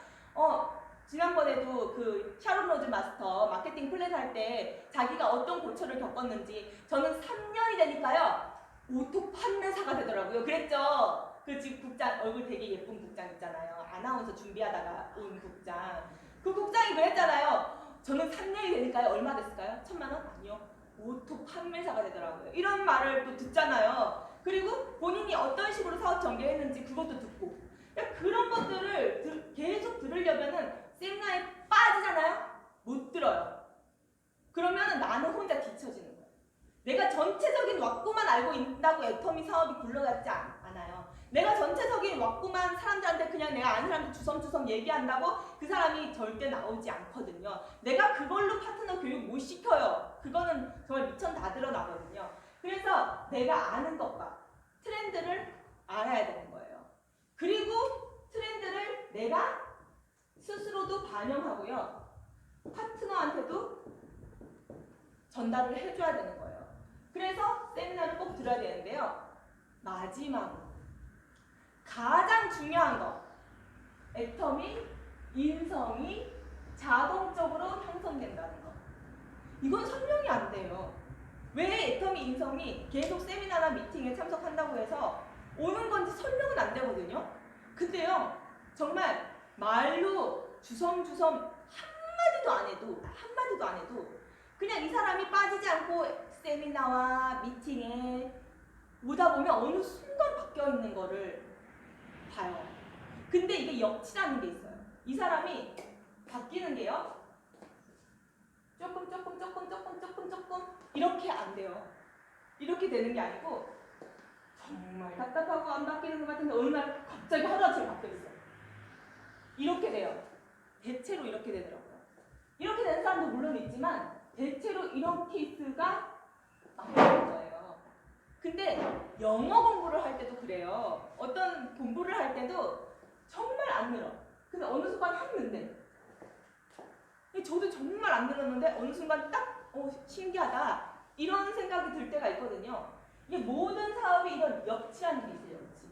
지난번에도 그 샤론 로즈 마스터 마케팅 플랜 할 때 자기가 어떤 고초를 겪었는지 저는 3년이 되니까요. 오토 판매사가 되더라고요. 그랬죠? 그 지금 국장, 얼굴 되게 예쁜 국장 있잖아요. 아나운서 준비하다가 온 국장. 그 국장이 그랬잖아요. 저는 3년이 되니까요. 얼마 됐을까요? 1,000만 원? 아니요. 오토 판매사가 되더라고요. 이런 말을 또 듣잖아요. 그리고 본인이 어떤 식으로 사업 전개했는지 그것도 듣고. 그러니까 그런 것들을 계속 들으려면은 세미나에 빠지잖아요? 못 들어요. 그러면은 나는 혼자 뒤처지는 거예요. 내가 전체적인 왁구만 알고 있다고 애터미 사업이 굴러가지 않아요. 내가 전체적인 왁구만 사람들한테 그냥 내가 아는 사람들 주섬주섬 얘기한다고 그 사람이 절대 나오지 않거든요. 내가 그걸로 파트너 교육 못 시켜요. 그거는 정말 미천 다 드러나거든요. 그래서 내가 아는 것과 트렌드를 알아야 되는 거예요. 그리고 트렌드를 내가 스스로도 반영하고요. 파트너한테도 전달을 해줘야 되는 거예요. 그래서 세미나를 꼭 들어야 되는데요. 마지막으로 가장 중요한 거, 애터미 인성이 자동적으로 형성된다는 거. 이건 설명이 안 돼요. 왜 애터미 인성이 계속 세미나나 미팅에 참석한다고 해서 오는 건지 설명은 안 되거든요. 근데요, 정말 말로 주섬주섬 한마디도 안 해도 그냥 이 사람이 빠지지 않고 세미나와 미팅에 오다 보면 어느 순간 바뀌어 있는 거를 봐요. 근데 이게 역치라는 게 있어요. 이 사람이 바뀌는 게요. 조금 이렇게 안 돼요. 이렇게 되는 게 아니고 정말 답답하고 안 바뀌는 것 같은데 어느 날 갑자기 하루아침에 바뀌어 있어요. 이렇게 돼요. 대체로 이렇게 되더라고요. 이렇게 되는 사람도 물론 있지만 대체로 이런 케이스가 많은 거예요. 근데 영어 공부를 할 때도 그래요. 어떤 공부를 할 때도 정말 안 늘어. 근데 어느 순간 확 는대. 저도 정말 안 늘었는데 어느 순간 딱 신기하다. 이런 생각이 들 때가 있거든요. 이게 모든 사업이 이런 역치라는 게 있어요. 역치.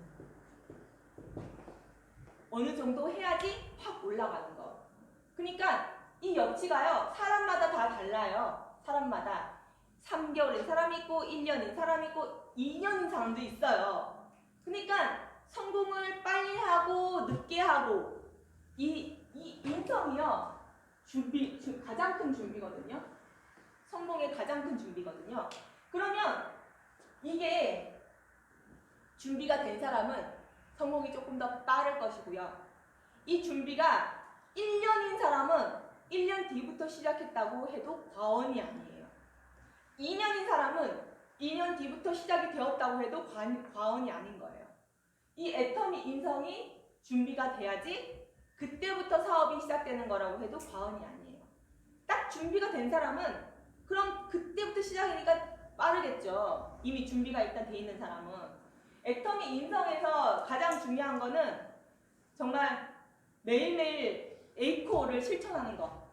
어느 정도 해야지 확 올라가는 거. 그러니까 이 역치가요. 사람마다 다 달라요. 사람마다. 3개월인 사람이 있고 1년인 사람이 있고 2년인 사람도 있어요. 그러니까 성공을 빨리 하고 늦게 하고 이 인성이요. 가장 큰 준비거든요. 성공의 가장 큰 준비거든요. 그러면 이게 준비가 된 사람은 성공이 조금 더 빠를 것이고요. 이 준비가 1년인 사람은 1년 뒤부터 시작했다고 해도 과언이 아니에요. 2년인 사람은 2년 뒤부터 시작이 되었다고 해도 과언이 아닌 거예요. 이 애터미 인성이 준비가 돼야지 그때부터 사업이 시작되는 거라고 해도 과언이 아니에요. 딱 준비가 된 사람은 그럼 그때부터 시작이니까 빠르겠죠. 이미 준비가 일단 돼 있는 사람은. 애터미 인성에서 가장 중요한 거는 정말 매일매일 A코어를 실천하는 거.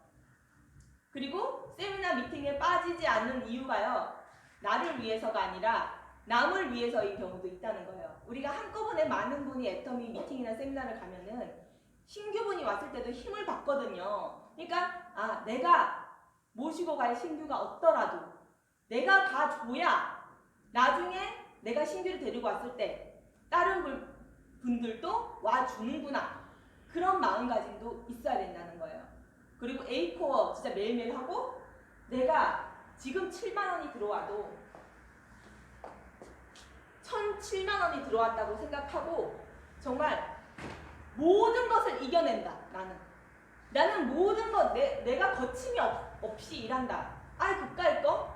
그리고 세미나 미팅에 빠지지 않는 이유가요. 나를 위해서가 아니라 남을 위해서인 경우도 있다는 거예요. 우리가 한꺼번에 많은 분이 애터미 미팅이나 세미나를 가면은 신규분이 왔을 때도 힘을 받거든요. 그러니까 내가 모시고 갈 신규가 없더라도 내가 가줘야 나중에 내가 신규를 데리고 왔을 때 다른 분들도 와주는구나. 그런 마음가짐도 있어야 된다는 거예요. 그리고 A코어 진짜 매일매일 하고 내가 지금 7만 원이 들어와도 1,007만 원이 들어왔다고 생각하고 정말 모든 것을 이겨낸다. 나는 나는 모든 것 내가 거침이 없이 일한다. 아, 그까이 거?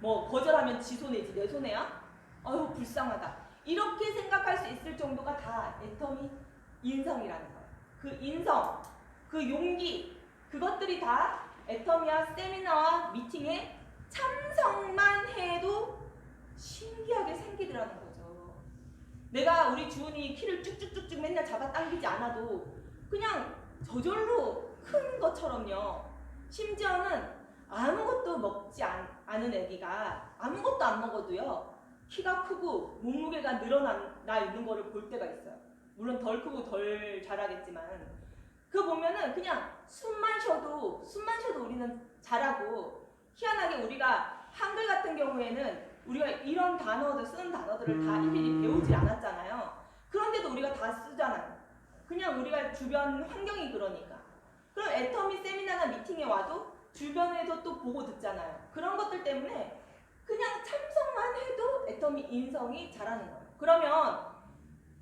뭐 거절하면 지 손해지 내 손해야? 아유, 불쌍하다. 이렇게 생각할 수 있을 정도가 다 애터미 인성이라는 거예요. 그 인성, 그 용기, 그것들이 다 애터미와 세미나와 미팅에 참석만 해도 신기하게 생기더라는 거죠. 내가 우리 주은이 키를 쭉쭉쭉쭉 맨날 잡아당기지 않아도 그냥 저절로 큰 것처럼요. 심지어는 아무것도 먹지 않은 애기가 아무것도 안 먹어도요. 키가 크고 몸무게가 늘어나 있는 거를 볼 때가 있어요. 물론 덜 크고 덜 자라겠지만 그거 보면은 그냥 숨만 쉬어도 우리는 자라고 희한하게 우리가 한글 같은 경우에는 우리가 이런 단어들 쓰는 단어들을 다 일일이 배우지 않았잖아요. 그런데도 우리가 다 쓰잖아요. 그냥 우리가 주변 환경이 그러니까. 그럼 애터미 세미나나 미팅에 와도 주변에서 또 보고 듣잖아요. 그런 것들 때문에 그냥 참석만 해도 애터미 인성이 자라는 거예요. 그러면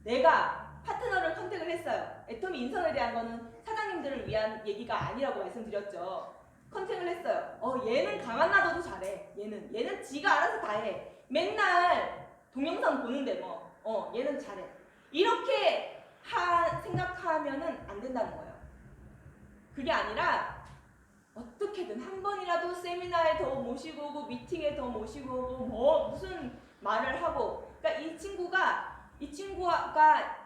내가 파트너를 컨택을 했어요. 애터미 인성에 대한 거는 사장님들을 위한 얘기가 아니라고 말씀드렸죠. 컨택을 했어요. 얘는 가만 놔둬도 잘해. 얘는 지가 알아서 다 해. 맨날 동영상 보는데 뭐 얘는 잘해. 이렇게 생각하면은 안 된다는 거예요. 그게 아니라 어떻게든 한 번이라도 세미나에 더 모시고 오고 미팅에 더 모시고 오고 뭐 무슨 말을 하고, 그러니까 이 친구가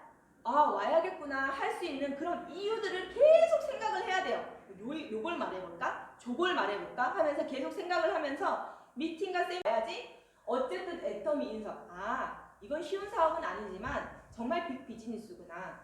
와야겠구나 할 수 있는 그런 이유들을 계속 생각을 해야 돼요. 요걸 말해볼까? 저걸 말해볼까? 하면서 계속 생각을 하면서 미팅과 세미나 해야지. 어쨌든 애터미 인성. 이건 쉬운 사업은 아니지만 정말 빅 비즈니스구나.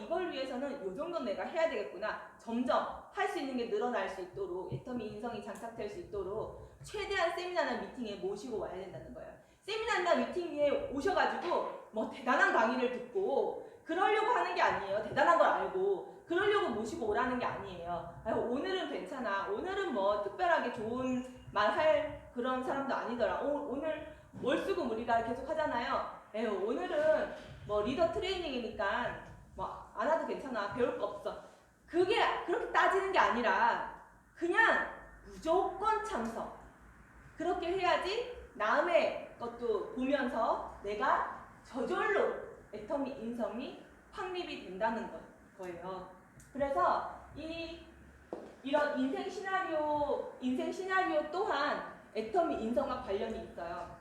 이걸 위해서는 요 정도 내가 해야 되겠구나. 점점 할 수 있는 게 늘어날 수 있도록 애터미 인성이 장착될 수 있도록 최대한 세미나나 미팅에 모시고 와야 된다는 거예요. 세미나나 미팅에 오셔가지고 뭐 대단한 강의를 듣고 그러려고 하는 게 아니에요. 대단한 걸 알고 그러려고 모시고 오라는 게 아니에요. 오늘은 괜찮아. 오늘은 뭐 특별하게 좋은 말 할 그런 사람도 아니더라. 오늘 월수금 우리가 계속 하잖아요. 오늘은 뭐 리더 트레이닝이니까 뭐 안 와도 괜찮아. 배울 거 없어. 그게 그렇게 따지는 게 아니라 그냥 무조건 참석. 그렇게 해야지 남의 것도 보면서 내가 저절로 애터미 인성이 확립이 된다는 거예요. 그래서 이런 인생 시나리오 또한 애터미 인성과 관련이 있어요.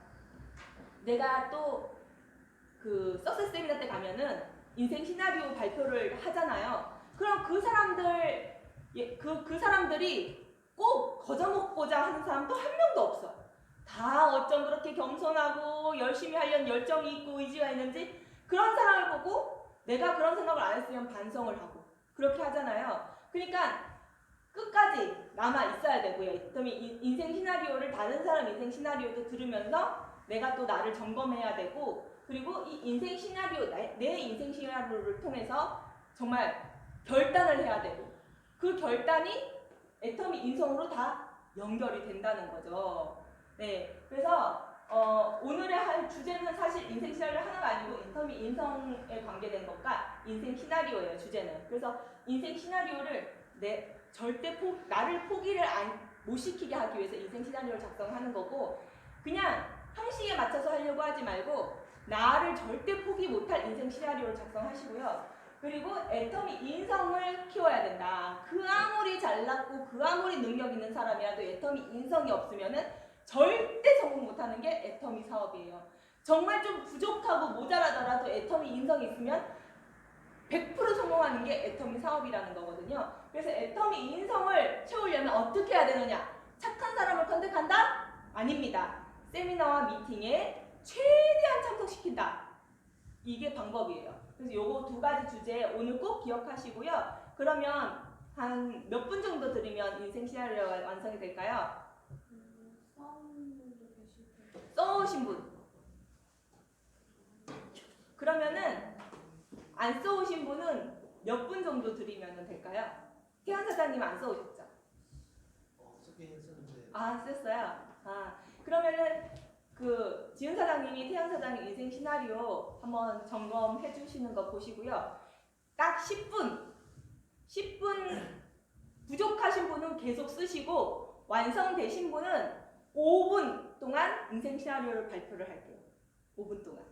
내가 또 그 석세스 세미나 때 가면은 인생 시나리오 발표를 하잖아요. 그럼 그 사람들이 꼭 거저먹고자 하는 사람도 한 명도 없어. 다 어쩜 그렇게 겸손하고 열심히 하려는 열정이 있고 의지가 있는지 그런 사람을 보고 내가 그런 생각을 안 했으면 반성을 하고 그렇게 하잖아요. 그러니까 끝까지 남아 있어야 되고요. 인생 시나리오를 다른 사람 인생 시나리오도 들으면서 내가 또 나를 점검해야 되고, 그리고 이 인생 시나리오, 내 인생 시나리오를 통해서 정말 결단을 해야 되고 그 결단이 애터미 인성으로 다 연결이 된다는 거죠. 네, 그래서 오늘의 한 주제는 사실 인생 시나리오 하나가 아니고 애터미 인성에 관계된 것과 인생 시나리오예요. 주제는. 그래서 인생 시나리오를 나를 포기를 못 시키게 하기 위해서 인생 시나리오를 작성하는 거고, 그냥 형식에 맞춰서 하려고 하지 말고 나를 절대 포기 못할 인생 시나리오를 작성하시고요. 그리고 애터미 인성을 키워야 된다. 그 아무리 잘났고 그 아무리 능력 있는 사람이라도 애터미 인성이 없으면은 절대 성공 못하는 게 애터미 사업이에요. 정말 좀 부족하고 모자라더라도 애터미 인성이 있으면 100% 성공하는 게 애터미 사업이라는 거거든요. 그래서 애터미 인성을 채우려면 어떻게 해야 되느냐? 착한 사람을 컨택한다? 아닙니다. 세미나와 미팅에 최대한 참석시킨다. 이게 방법이에요. 그래서 요거 두 가지 주제 오늘 꼭 기억하시고요. 그러면 한 몇 분 정도 들으면 인생 시나리오가 완성이 될까요? 써오신 분. 그러면은 안 써오신 분은 몇 분 정도 들으면 될까요? 태연 사장님 안 써오셨죠? 쓰긴 했었는데. 썼어요? 그러면은 그 지은 사장님이 태연 사장님 인생 시나리오 한번 점검해 주시는 거 보시고요. 딱 10분 10분 부족하신 분은 계속 쓰시고 완성되신 분은 5분 동안 인생 시나리오를 발표를 할게요. 5분 동안.